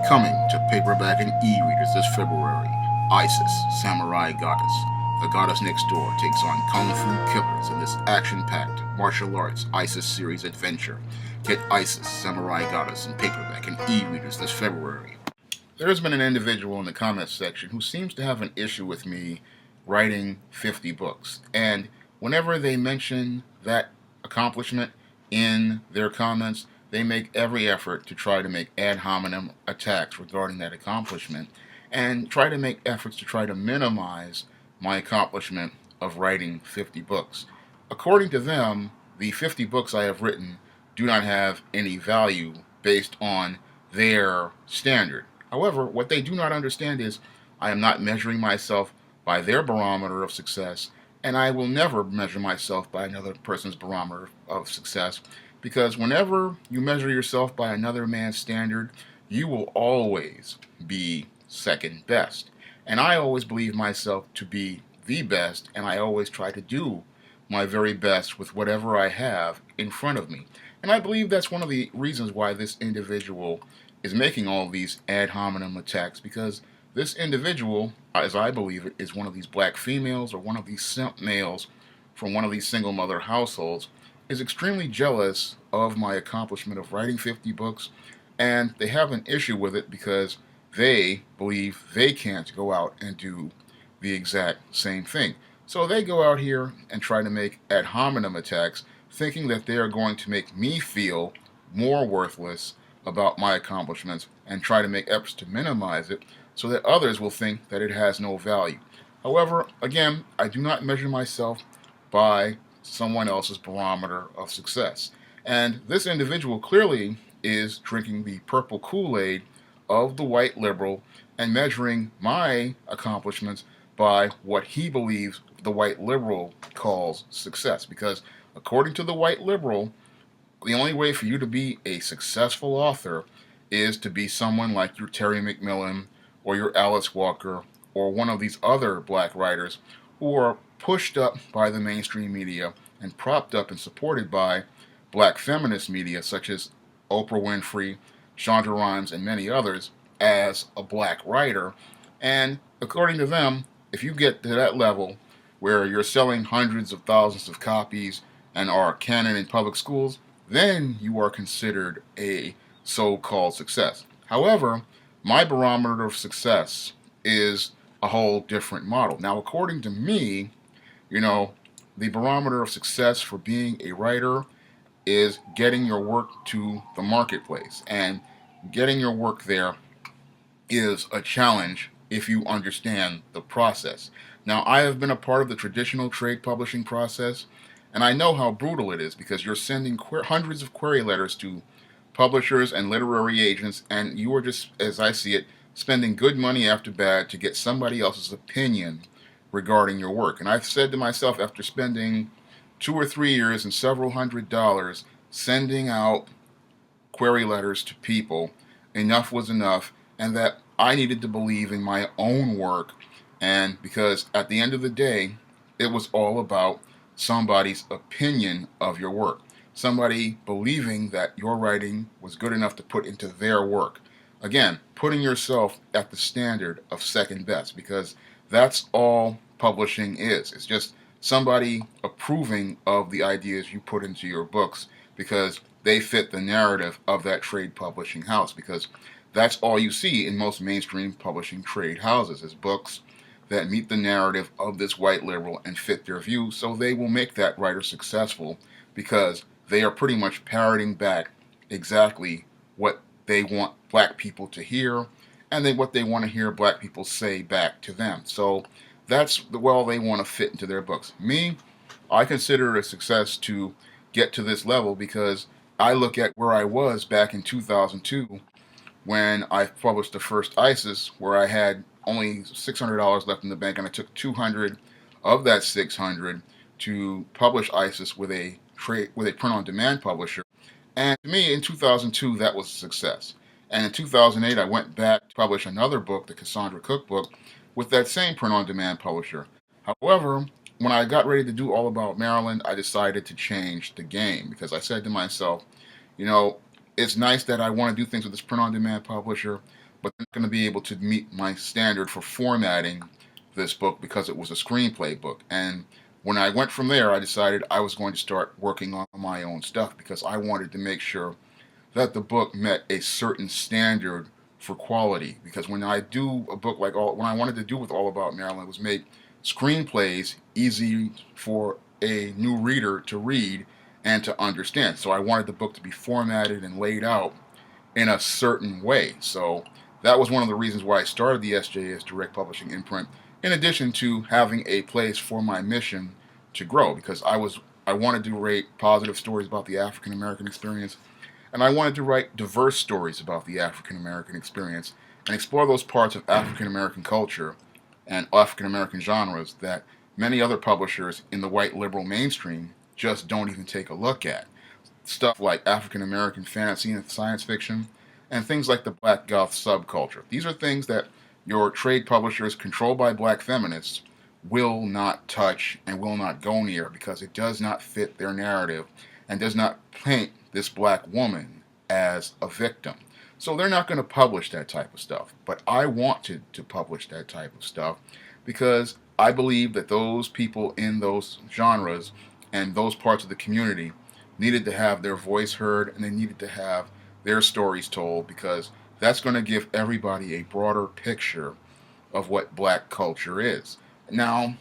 Coming to paperback and e-readers this February, Isis, Samurai Goddess. The goddess next door takes on kung fu killers in this action-packed martial arts Isis series adventure. Get Isis, Samurai Goddess in paperback and e-readers this February. There's been an individual in the comments section who seems to have an issue with me writing 50 books. And whenever they mention that accomplishment in their comments, they make every effort to try to make ad hominem attacks regarding that accomplishment and try to make efforts to try to minimize my accomplishment of writing 50 books. According to them, the 50 books I have written do not have any value based on their standard. However, what they do not understand is I am not measuring myself by their barometer of success, and I will never measure myself by another person's barometer of success, because whenever you measure yourself by another man's standard, you will always be second best. And I always believe myself to be the best, and I always try to do my very best with whatever I have in front of me. And I believe that's one of the reasons why this individual is making all these ad hominem attacks, because this individual, as I believe it, is one of these black females or one of these simp males from one of these single mother households, is extremely jealous of my accomplishment of writing 50 books, and they have an issue with it because they believe they can't go out and do the exact same thing. So they go out here and try to make ad hominem attacks, thinking that they are going to make me feel more worthless about my accomplishments and try to make efforts to minimize it so that others will think that it has no value. However, again, I do not measure myself by someone else's barometer of success. And this individual clearly is drinking the purple Kool-Aid of the white liberal and measuring my accomplishments by what he believes the white liberal calls success. Because according to the white liberal, the only way for you to be a successful author is to be someone like your Terry McMillan or your Alice Walker or one of these other black writers who are pushed up by the mainstream media and propped up and supported by black feminist media such as Oprah Winfrey, Shonda Rhimes, and many others as a black writer. And according to them, if you get to that level where you're selling hundreds of thousands of copies and are canon in public schools, then you are considered a so-called success. However, my barometer of success is a whole different model. Now, according to me, the barometer of success for being a writer is getting your work to the marketplace. And getting your work there is a challenge if you understand the process. Now, I have been a part of the traditional trade publishing process, and I know how brutal it is because you're sending hundreds of query letters to publishers and literary agents, and you are just, as I see it, spending good money after bad to get somebody else's opinion regarding your work. And I've said to myself, after spending 2 or 3 years and several $100s sending out query letters to people, enough was enough, and that I needed to believe in my own work. And because at the end of the day, it was all about somebody's opinion of your work. Somebody believing that your writing was good enough to put into their work. Again, putting yourself at the standard of second best, because that's all publishing is. It's just somebody approving of the ideas you put into your books because they fit the narrative of that trade publishing house, because that's all you see in most mainstream publishing trade houses is books that meet the narrative of this white liberal and fit their view, so they will make that writer successful because they are pretty much parroting back exactly what they want black people to hear and then what they want to hear black people say back to them. So that's the well they want to fit into their books. Me, I consider it a success to get to this level because I look at where I was back in 2002 when I published the first Isis, where I had only $600 left in the bank, and I took 200 of that 600 to publish Isis with a print-on-demand publisher. And to me, in 2002, that was a success. And in 2008, I went back to publish another book, the Cassandra Cookbook, with that same print-on-demand publisher. However, when I got ready to do All About Maryland, I decided to change the game because I said to myself, it's nice that I want to do things with this print-on-demand publisher, but they're not going to be able to meet my standard for formatting this book because it was a screenplay book. And when I went from there, I decided I was going to start working on my own stuff because I wanted to make sure that the book met a certain standard for quality. Because when I do a book like when I wanted to do with All About Maryland was make screenplays easy for a new reader to read and to understand. So I wanted the book to be formatted and laid out in a certain way. So that was one of the reasons why I started the SJS Direct Publishing imprint, in addition to having a place for my mission to grow, because I wanted to write positive stories about the African American experience, and I wanted to write diverse stories about the African American experience and explore those parts of African American culture and African American genres that many other publishers in the white liberal mainstream just don't even take a look at. Stuff like African American fantasy and science fiction, and things like the Black Goth subculture. These are things that your trade publishers controlled by black feminists will not touch and will not go near because it does not fit their narrative and does not paint this black woman as a victim. So they're not going to publish that type of stuff. But I wanted to publish that type of stuff because I believe that those people in those genres and those parts of the community needed to have their voice heard and they needed to have their stories told, because that's going to give everybody a broader picture of what black culture is. Now,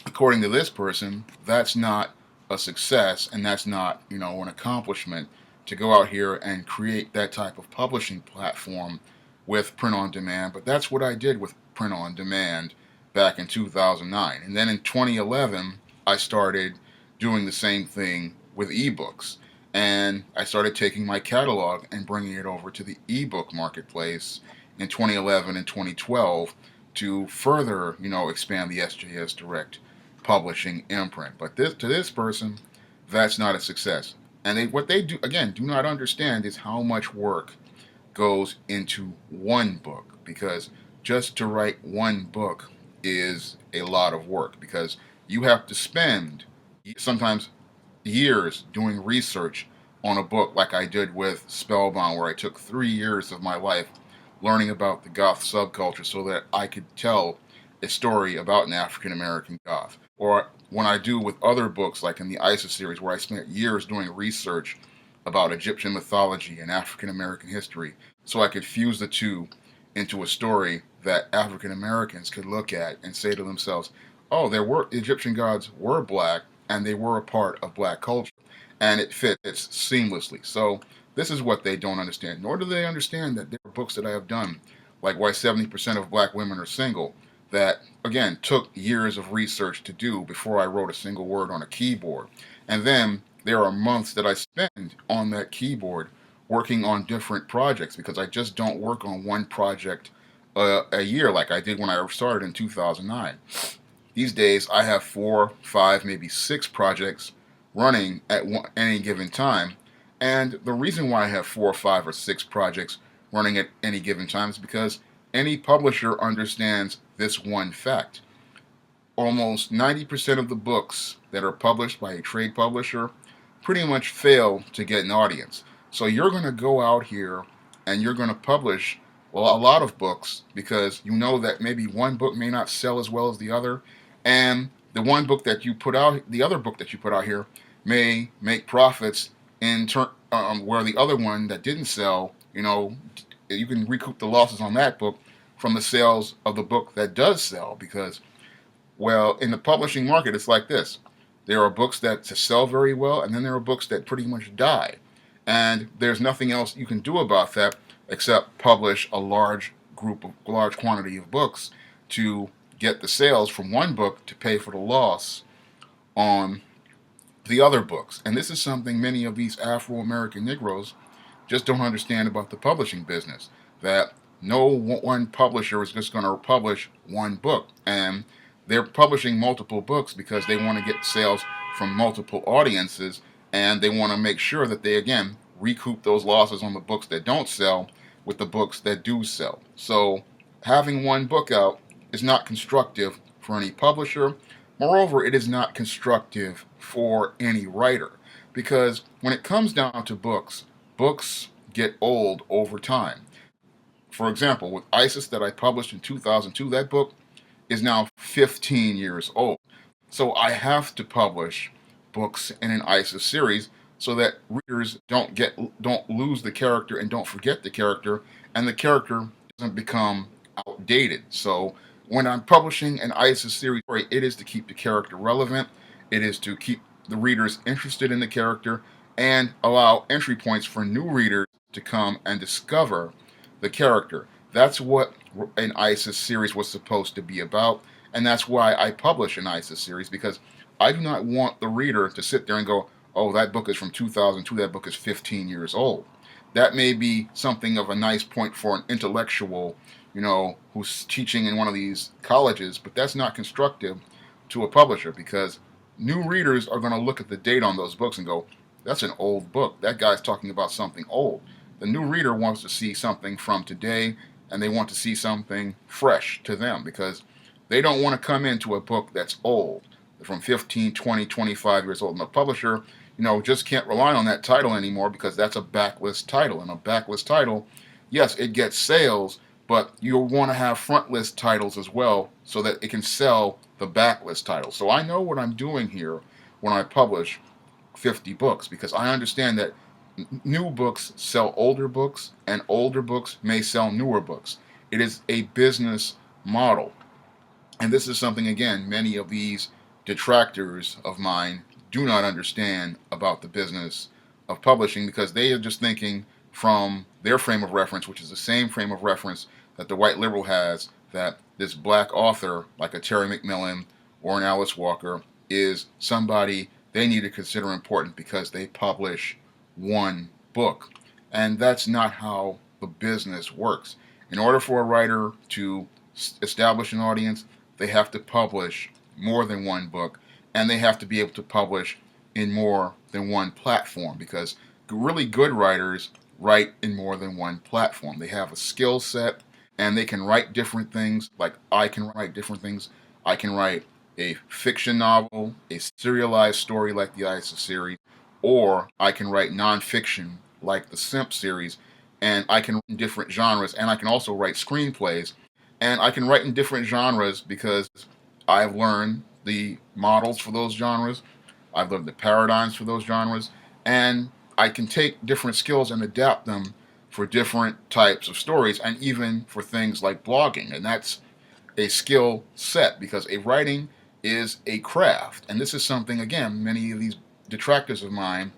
according to this person, that's not a success and that's not, an accomplishment to go out here and create that type of publishing platform with print on demand. But that's what I did with print on demand back in 2009. And then in 2011, I started doing the same thing with ebooks. And I started taking my catalog and bringing it over to the ebook marketplace in 2011 and 2012 to further, expand the SJS Direct publishing imprint. But to this person, that's not a success. And what they do, again, do not understand is how much work goes into one book, because just to write one book is a lot of work, because you have to spend sometimes years doing research on a book, like I did with Spellbound, where I took 3 years of my life learning about the goth subculture so that I could tell a story about an African American goth. Or when I do with other books, like in the ISIS series, where I spent years doing research about Egyptian mythology and African American history, so I could fuse the two into a story that African Americans could look at and say to themselves, oh, Egyptian gods were black and they were a part of black culture, and it fits seamlessly. So this is what they don't understand, nor do they understand that there are books that I have done, like Why 70% of Black Women Are Single, that, again, took years of research to do before I wrote a single word on a keyboard. And then there are months that I spend on that keyboard working on different projects, because I just don't work on one project a year like I did when I started in 2009. These days, I have 4, 5, maybe 6 projects running at any given time. And the reason why I have 4, 5, or 6 projects running at any given time is because any publisher understands this one fact. Almost 90% of the books that are published by a trade publisher pretty much fail to get an audience. So you're going to go out here and you're going to publish, well, a lot of books, because you know that maybe one book may not sell as well as the other, and the one book that you put out, the other book that you put out here, may make profits where the other one that didn't sell, you can recoup the losses on that book from the sales of the book that does sell. Because, well, in the publishing market, it's like this. There are books that sell very well, and then there are books that pretty much die. And there's nothing else you can do about that except publish a large quantity of books to get the sales from one book to pay for the loss on the other books. And this is something many of these Afro-American Negroes just don't understand about the publishing business, that no one publisher is just going to publish one book. And they're publishing multiple books because they want to get sales from multiple audiences, and they want to make sure that they, again, recoup those losses on the books that don't sell with the books that do sell. So having one book out is not constructive for any publisher. Moreover, it is not constructive for any writer, because when it comes down to books, books get old over time. For example, with ISIS that I published in 2002, that book is now 15 years old. So I have to publish books in an ISIS series so that readers don't lose the character and don't forget the character, and the character doesn't become outdated. So when I'm publishing an ISIS series, it is to keep the character relevant. It is to keep the readers interested in the character and allow entry points for new readers to come and discover the character. That's what an ISIS series was supposed to be about, and that's why I publish an ISIS series, because I do not want the reader to sit there and go, oh, that book is from 2002, that book is 15 years old. That may be something of a nice point for an intellectual, who's teaching in one of these colleges, but that's not constructive to a publisher, because new readers are going to look at the date on those books and go, that's an old book. That guy's talking about something old. The new reader wants to see something from today, and they want to see something fresh to them, because they don't want to come into a book that's old, from 15, 20, 25 years old. And the publisher, just can't rely on that title anymore, because that's a backlist title. And a backlist title, yes, it gets sales, but you'll want to have front list titles as well so that it can sell the backlist title. So I know what I'm doing here when I publish 50 books, because I understand that new books sell older books, and older books may sell newer books. It is a business model. And this is something, again, many of these detractors of mine do not understand about the business of publishing, because they are just thinking from their frame of reference, which is the same frame of reference that the white liberal has, that this black author, like a Terry McMillan or an Alice Walker, is somebody they need to consider important because they publish one book. And that's not how the business works. In order for a writer to establish an audience, they have to publish more than one book, and they have to be able to publish in more than one platform, because really good writers write in more than one platform. They have a skill set, and they can write different things. Like I can write different things. I can write a fiction novel, a serialized story like the ISIS series, or I can write nonfiction like the Simp series, and I can write in different genres, and I can also write screenplays. And I can write in different genres because I've learned the models for those genres, I've learned the paradigms for those genres, and I can take different skills and adapt them for different types of stories, and even for things like blogging. And that's a skill set, because a writing is a craft. And this is something, again, many of these detractors of mine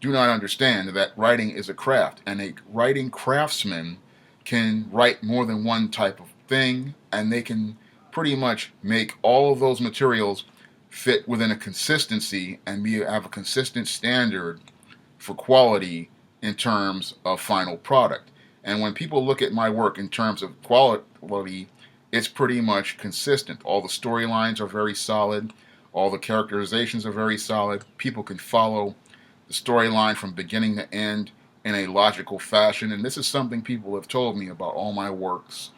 do not understand, that writing is a craft, and a writing craftsman can write more than one type of thing, and they can pretty much make all of those materials fit within a consistency and have a consistent standard for quality in terms of final product. And when people look at my work in terms of quality, it's pretty much consistent. All the storylines are very solid. All the characterizations are very solid. People can follow the storyline from beginning to end in a logical fashion. And this is something people have told me about all my works.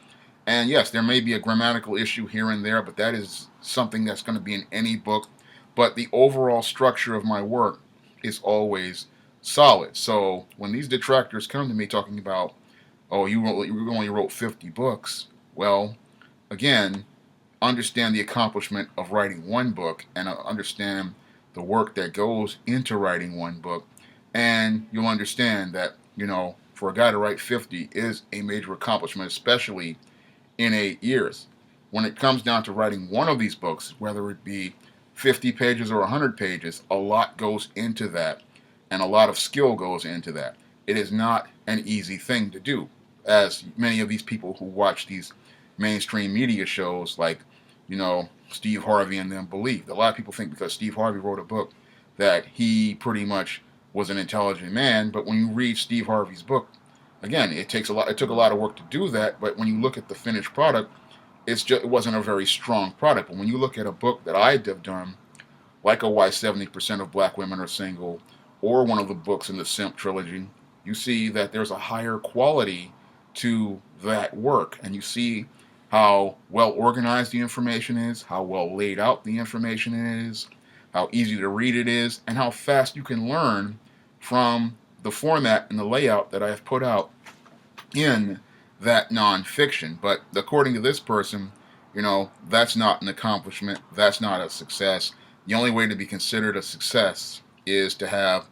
And yes, there may be a grammatical issue here and there, but that is something that's going to be in any book. But the overall structure of my work is always solid. So when these detractors come to me talking about, oh, you only wrote 50 books, well, again, understand the accomplishment of writing one book, and understand the work that goes into writing one book, and you'll understand that, for a guy to write 50 is a major accomplishment, especially in 8 years. When it comes down to writing one of these books, whether it be 50 pages or 100 pages, a lot goes into that, and a lot of skill goes into that. It is not an easy thing to do, as many of these people who watch these mainstream media shows like, Steve Harvey and them believe. A lot of people think because Steve Harvey wrote a book that he pretty much was an intelligent man, but when you read Steve Harvey's book, again, it took a lot of work to do that, but when you look at the finished product, it wasn't a very strong product. But when you look at a book that I have done, like a Why 70% of Black Women Are Single, or one of the books in the Simp trilogy, you see that there's a higher quality to that work, and you see how well organized the information is, how well laid out the information is, how easy to read it is, and how fast you can learn from the format and the layout that I have put out in that nonfiction. But according to this person, that's not an accomplishment. That's not a success. The only way to be considered a success is to have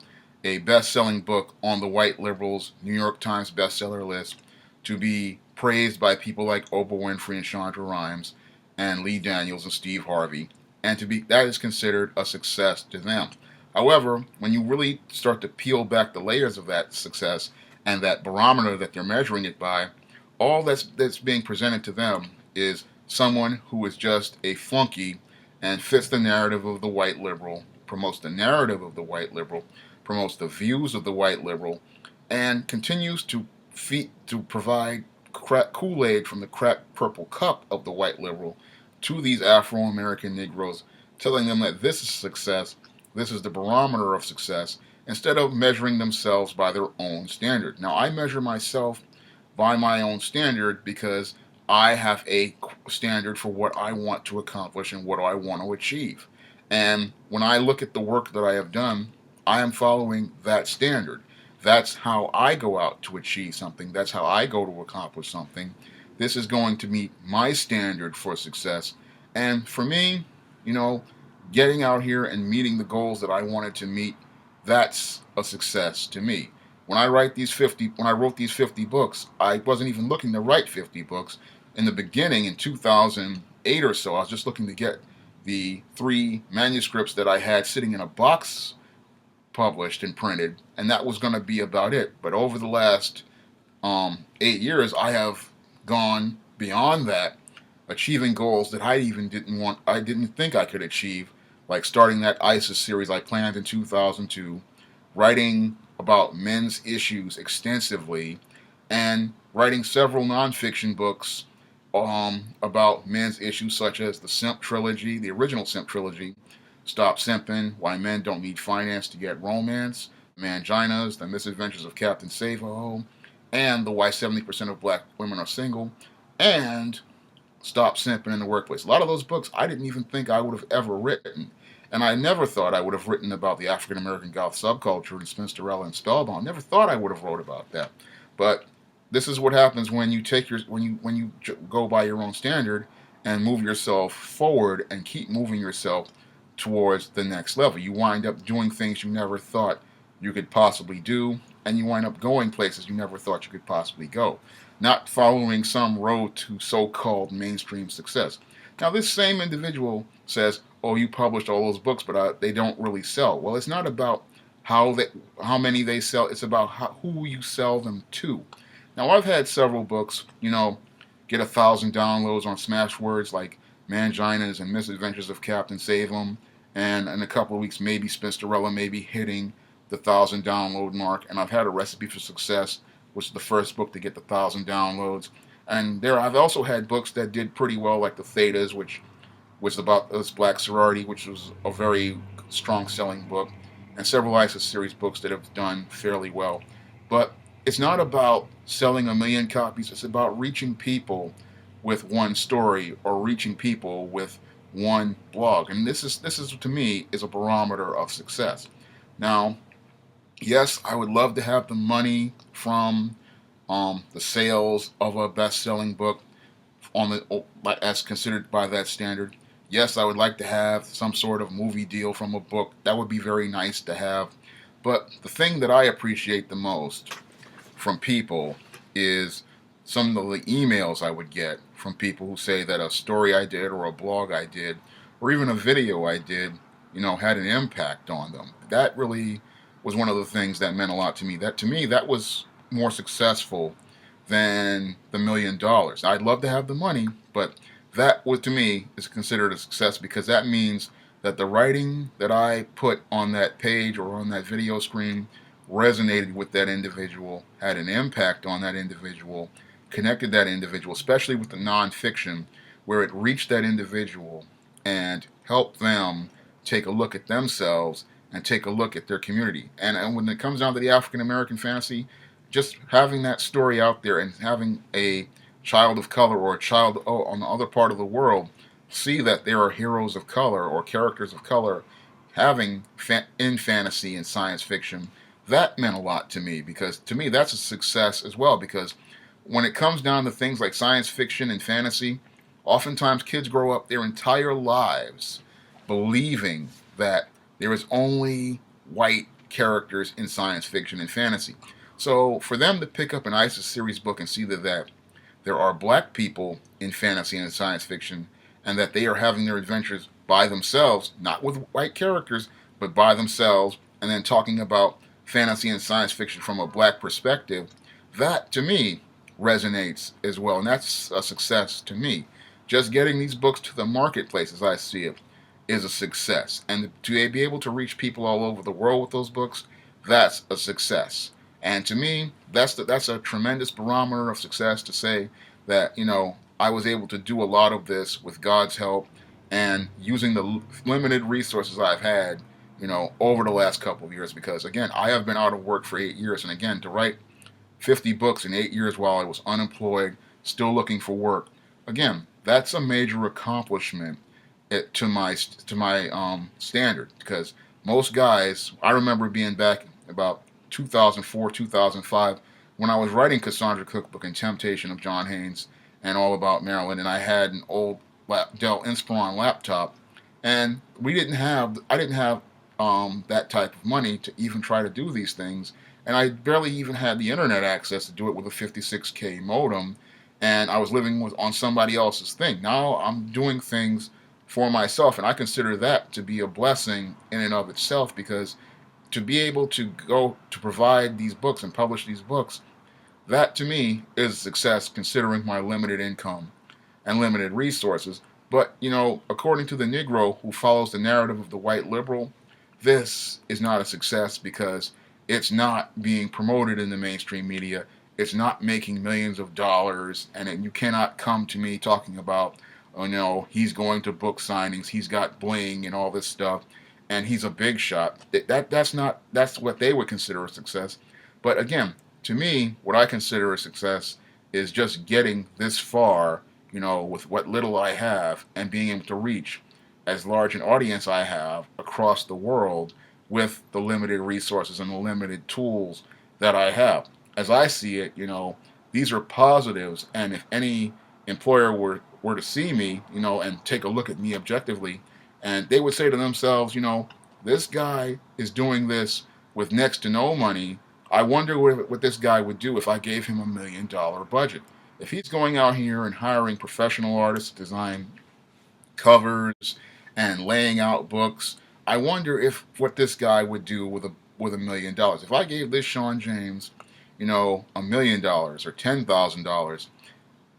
a best-selling book on the white liberals' New York Times bestseller list, to be praised by people like Oprah Winfrey and Shonda Rhimes and Lee Daniels and Steve Harvey, and that is considered a success to them. However, when you really start to peel back the layers of that success and that barometer that they're measuring it by, all that's being presented to them is someone who is just a flunky and fits the narrative of the white liberal, promotes the narrative of the white liberal, promotes the views of the white liberal, and continues to provide crack Kool-Aid from the crack purple cup of the white liberal to these Afro-American Negroes, telling them that this is success, this is the barometer of success, instead of measuring themselves by their own standard. Now, I measure myself by my own standard because I have a standard for what I want to accomplish and what I want to achieve. And when I look at the work that I have done, I am following that standard. That's how I go out to achieve something. That's how I go to accomplish something. This is going to meet my standard for success. And for me, you know, getting out here and meeting the goals that I wanted to meet, that's a success to me. When I wrote these 50 books, I wasn't even looking to write 50 books. In the beginning, in 2008 or so, I was just looking to get the 3 manuscripts that I had sitting in a box published and printed, and that was going to be about it. But over the last 8 years, I have gone beyond that, achieving goals that I didn't think I could achieve, like starting that ISIS series I planned in 2002, writing about men's issues extensively, and writing several nonfiction books about men's issues, such as the Simp trilogy, the original Simp trilogy, Stop Simping, Why Men Don't Need Finance to Get Romance, Manginas, The Misadventures of Captain Save-A-Ho, and the Why 70% of Black Women Are Single, and Stop Simping in the Workplace. A lot of those books I didn't even think I would have ever written. And I never thought I would have written about the African American Goth subculture in Spinsterella and Spellbound. Never thought I would have wrote about that. But this is what happens when you go by your own standard and move yourself forward and keep moving yourself towards the next level. You wind up doing things you never thought you could possibly do, and you wind up going places you never thought you could possibly go. Not following some road to so-called mainstream success. Now, this same individual says, "Oh, you published all those books, but they don't really sell." Well, it's not about how many they sell. It's about who you sell them to. Now, I've had several books, get 1,000 downloads on smash words like Manginas and Misadventures of Captain Save-A-Ho, and in a couple of weeks, maybe Spinsterella may be hitting the 1,000 download mark. And I've had A Recipe for Success, which is the first book to get the 1,000 downloads. And I've also had books that did pretty well, like The Thetas, which was about this black sorority, which was a very strong selling book, and several ISIS series books that have done fairly well. But it's not about selling 1,000,000 copies. It's about reaching people with one story or reaching people with one blog. And this is to me is a barometer of success. Now, yes, I would love to have the money from the sales of a best-selling book as considered by that standard. Yes, I would like to have some sort of movie deal from a book. That would be very nice to have. But the thing that I appreciate the most from people is some of the emails I would get from people who say that a story I did or a blog I did or even a video I did, had an impact on them. That really was one of the things that meant a lot to me. That was more successful than the $1,000,000. I'd love to have the money, but that to me is considered a success because that means that the writing that I put on that page or on that video screen resonated with that individual, had an impact on that individual, connected that individual, especially with the nonfiction, where it reached that individual and helped them take a look at themselves and take a look at their community. And when it comes down to the African American fantasy, just having that story out there and having a child of color or a child on the other part of the world see that there are heroes of color or characters of color having in fantasy and science fiction, that meant a lot to me because to me that's a success as well, because when it comes down to things like science fiction and fantasy, oftentimes kids grow up their entire lives believing that there is only white characters in science fiction and fantasy. So for them to pick up an ISIS series book and see that there are black people in fantasy and science fiction, and that they are having their adventures by themselves, not with white characters, but by themselves, and then talking about fantasy and science fiction from a black perspective, that to me resonates as well. And that's a success to me. Just getting these books to the marketplace, as I see it, is a success. And to be able to reach people all over the world with those books, that's a success. And to me, that's a tremendous barometer of success, to say that, I was able to do a lot of this with God's help and using the limited resources I've had, over the last couple of years. Because again, I have been out of work for 8 years, and again, to write 50 books in 8 years while I was unemployed, still looking for work, again, that's a major accomplishment to my standard. Because most guys, I remember being back about 2004, 2005, when I was writing Cassandra Cookbook and Temptation of John Haynes and All About Maryland, and I had an old Dell Inspiron laptop, and I didn't have that type of money to even try to do these things, and I barely even had the internet access to do it with a 56K modem, and I was living on somebody else's thing. Now I'm doing things for myself, and I consider that to be a blessing in and of itself, because to be able to go to provide these books and publish these books, that to me is a success, considering my limited income and limited resources. But, according to the Negro, who follows the narrative of the white liberal, this is not a success, because it's not being promoted in the mainstream media. It's not making millions of dollars, and you cannot come to me talking about, he's going to book signings, he's got bling and all this stuff, and he's a big shot. That's what they would consider a success. But again, to me, what I consider a success is just getting this far, with what little I have, and being able to reach as large an audience I have across the world with the limited resources and the limited tools that I have. As I see it, these are positives, and if any employer were to see me, and take a look at me objectively, and they would say to themselves, this guy is doing this with next to no money. I wonder what this guy would do if I gave him $1 million budget. If he's going out here and hiring professional artists to design covers and laying out books, I wonder if what this guy would do with $1 million. If I gave this Shawn James, $1 million or $10,000,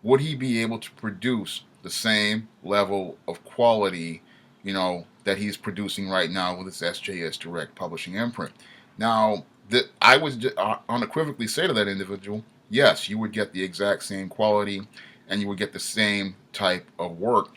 would he be able to produce the same level of quality, that he's producing right now with his SJS Direct publishing imprint? Now, I would unequivocally say to that individual, yes, you would get the exact same quality, and you would get the same type of work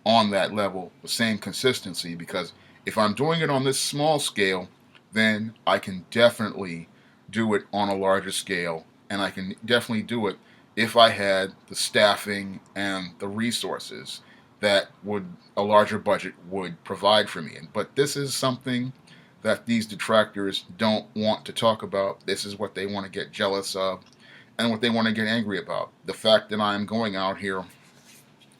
on that level, the same consistency, because if I'm doing it on this small scale, then I can definitely do it on a larger scale, and I can definitely do it if I had the staffing and the resources that a larger budget would provide for me. But this is something that these detractors don't want to talk about. This is what they want to get jealous of and what they want to get angry about. The fact that I'm going out here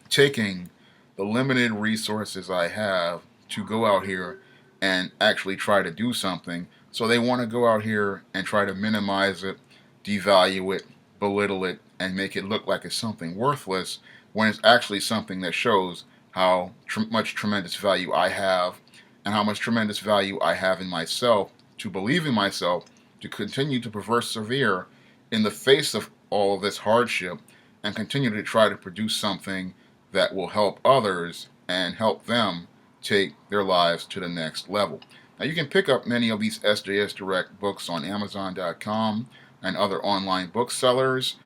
taking the limited resources I have to go out here and actually try to do something. So they want to go out here and try to minimize it, devalue it, belittle it, and make it look like it's something worthless, when it's actually something that shows how much tremendous value I have, and how much tremendous value I have in myself, to believe in myself, to continue to persevere in the face of all of this hardship, and continue to try to produce something that will help others and help them take their lives to the next level. Now, you can pick up many of these SJS Direct books on Amazon.com and other online booksellers.